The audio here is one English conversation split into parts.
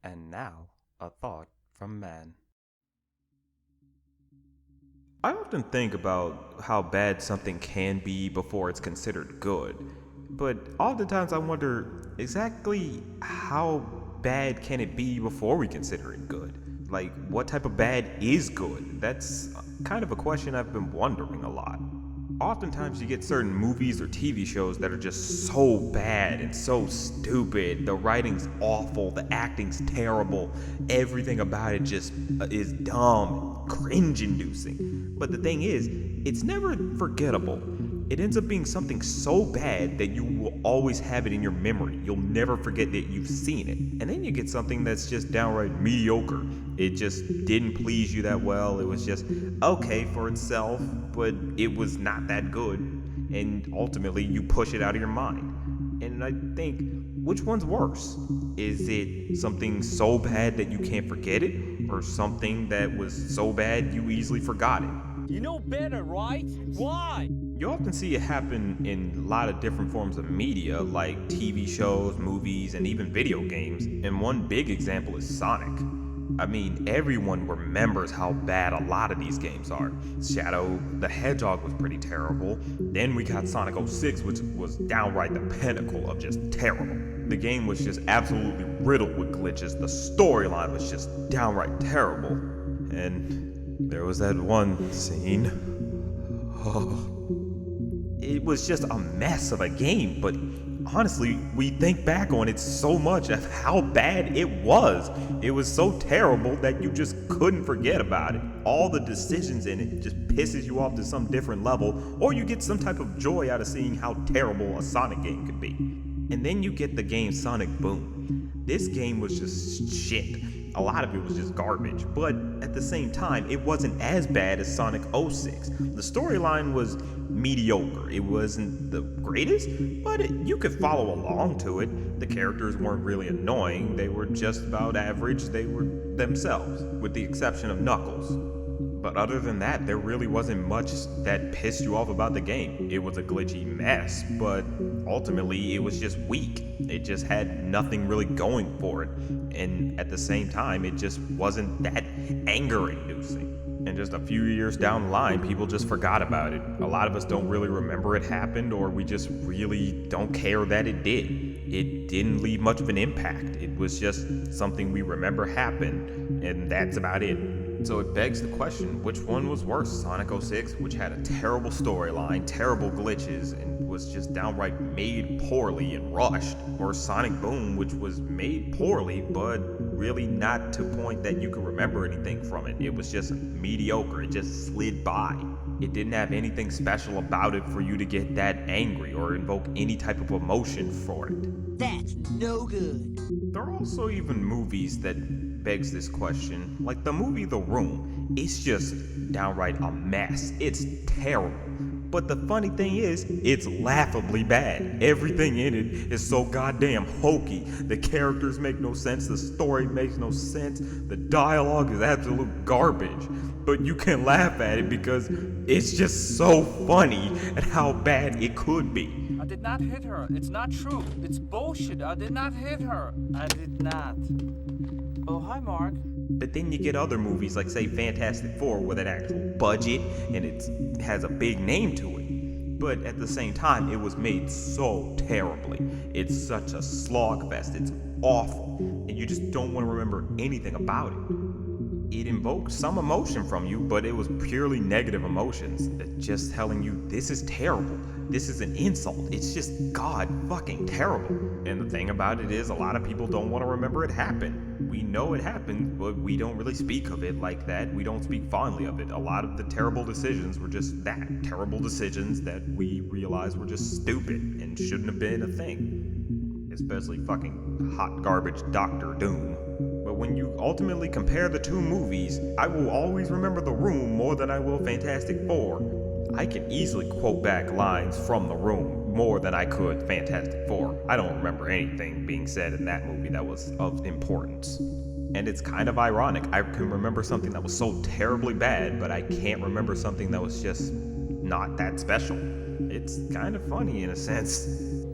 And now, a thought from Mann. I often think about how bad something can be before it's considered good, but oftentimes I wonder exactly how bad can it be before we consider it good? Like, what type of bad is good? That's kind of a question I've been wondering a lot. Oftentimes you get certain movies or TV shows that are just so bad and so stupid. The writing's awful, the acting's terrible, everything about it just is dumb, cringe inducing. But the thing is, it's never forgettable. It ends up being something so bad that you will always have it in your memory. You'll never forget that you've seen it. And then you get something that's just downright mediocre. It just didn't please you that well. It was just okay for itself, but it was not that good. And ultimately, you push it out of your mind. And I think, which one's worse? Is it something so bad that you can't forget it? Or something that was so bad you easily forgot it? You know better, right? Why? You often see it happen in a lot of different forms of media, like TV shows, movies, and even video games. And one big example is Sonic. I mean, everyone remembers how bad a lot of these games are. Shadow the Hedgehog was pretty terrible. Then we got Sonic 06, which was downright the pinnacle of just terrible. The game was just absolutely riddled with glitches. The storyline was just downright terrible. And there was that one scene. Oh. It was just a mess of a game, but honestly, we think back on it so much of how bad it was. It was so terrible that you just couldn't forget about it. All the decisions in it just pisses you off to some different level, or you get some type of joy out of seeing how terrible a Sonic game could be. And then you get the game Sonic Boom. This game was just shit. A lot of it was just garbage, but at the same time, it wasn't as bad as Sonic 06. The storyline was mediocre. It wasn't the greatest, but you could follow along to it. The characters weren't really annoying. They were just about average. They were themselves, with the exception of Knuckles. But other than that, there really wasn't much that pissed you off about the game. It was a glitchy mess, but ultimately it was just weak. It just had nothing really going for it. And at the same time, it just wasn't that anger-inducing. And just a few years down the line, people just forgot about it. A lot of us don't really remember it happened, or we just really don't care that it did. It didn't leave much of an impact. It was just something we remember happened, and that's about it. So it begs the question, which one was worse? Sonic 06, which had a terrible storyline, terrible glitches, and was just downright made poorly and rushed, or Sonic Boom, which was made poorly, but really not to a point that you could remember anything from it. It was just mediocre. It just slid by. It didn't have anything special about it for you to get that angry or invoke any type of emotion for it. That's no good. There are also even movies that begs this question, like the movie The Room. It's just downright a mess. It's terrible. But the funny thing is, it's laughably bad. Everything in it is so goddamn hokey. The characters make no sense, the story makes no sense, the dialogue is absolute garbage. But you can laugh at it because it's just so funny at how bad it could be. I did not hit her. It's not true. It's bullshit. I did not hit her. I did not. Oh, hi, Mark. But then you get other movies like, say, Fantastic Four with an actual budget and it has a big name to it. But at the same time, it was made so terribly. It's such a slog fest. It's awful. And you just don't want to remember anything about it. It invoked some emotion from you, but it was purely negative emotions. Just telling you, this is terrible. This is an insult. It's just god fucking terrible. And the thing about it is, a lot of people don't want to remember it happened. We know it happened, but we don't really speak of it like that. We don't speak fondly of it. A lot of the terrible decisions were just that. Terrible decisions that we realized were just stupid and shouldn't have been a thing. Especially fucking hot garbage Doctor Doom. But when you ultimately compare the two movies, I will always remember The Room more than I will Fantastic Four. I can easily quote back lines from The Room more than I could Fantastic Four. I don't remember anything being said in that movie that was of importance. And it's kind of ironic. I can remember something that was so terribly bad, but I can't remember something that was just not that special. It's kind of funny in a sense.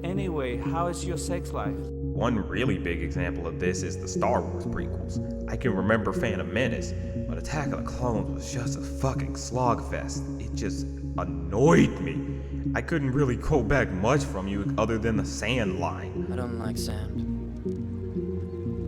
Anyway, how is your sex life? One really big example of this is the Star Wars prequels. I can remember Phantom Menace, but Attack of the Clones was just a fucking slogfest. It just annoyed me. I couldn't really quote back much from you other than the sand line. I don't like sand.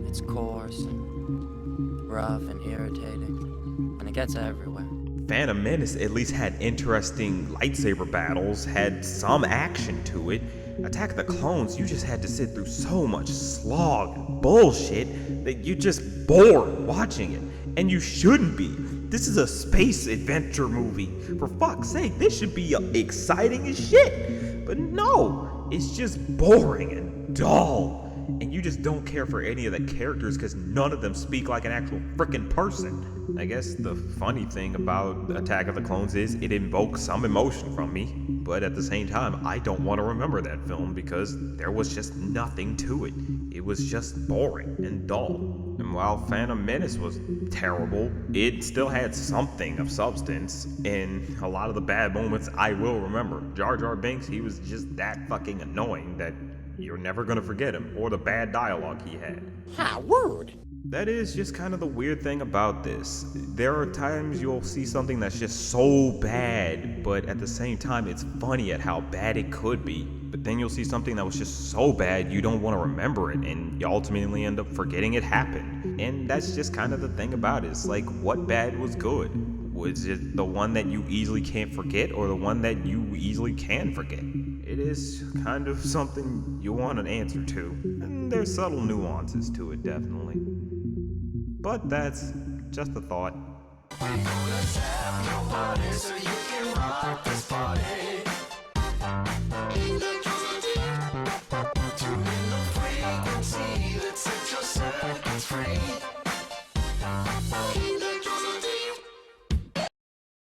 It's coarse and rough and irritating, and it gets everywhere. Phantom Menace at least had interesting lightsaber battles, had some action to it. Attack of the Clones, you just had to sit through so much slog and bullshit that you just bored watching it. And you shouldn't be. This is a space adventure movie. For fuck's sake, this should be exciting as shit. But no, it's just boring and dull. And you just don't care for any of the characters because none of them speak like an actual frickin' person. I guess the funny thing about Attack of the Clones is it invokes some emotion from me, but at the same time, I don't want to remember that film because there was just nothing to it. It was just boring and dull. And while Phantom Menace was terrible, it still had something of substance, and a lot of the bad moments I will remember. Jar Jar Binks, he was just that fucking annoying that you're never gonna forget him, or the bad dialogue he had. Ha, word. That is just kind of the weird thing about this. There are times you'll see something that's just so bad, but at the same time, it's funny at how bad it could be. But then you'll see something that was just so bad you don't want to remember it, and you ultimately end up forgetting it happened. And that's just kind of the thing about it. It's like, what bad was good? Was it the one that you easily can't forget, or the one that you easily can forget? It is kind of something you want an answer to, and there's subtle nuances to it, definitely. But that's just a thought. Tune in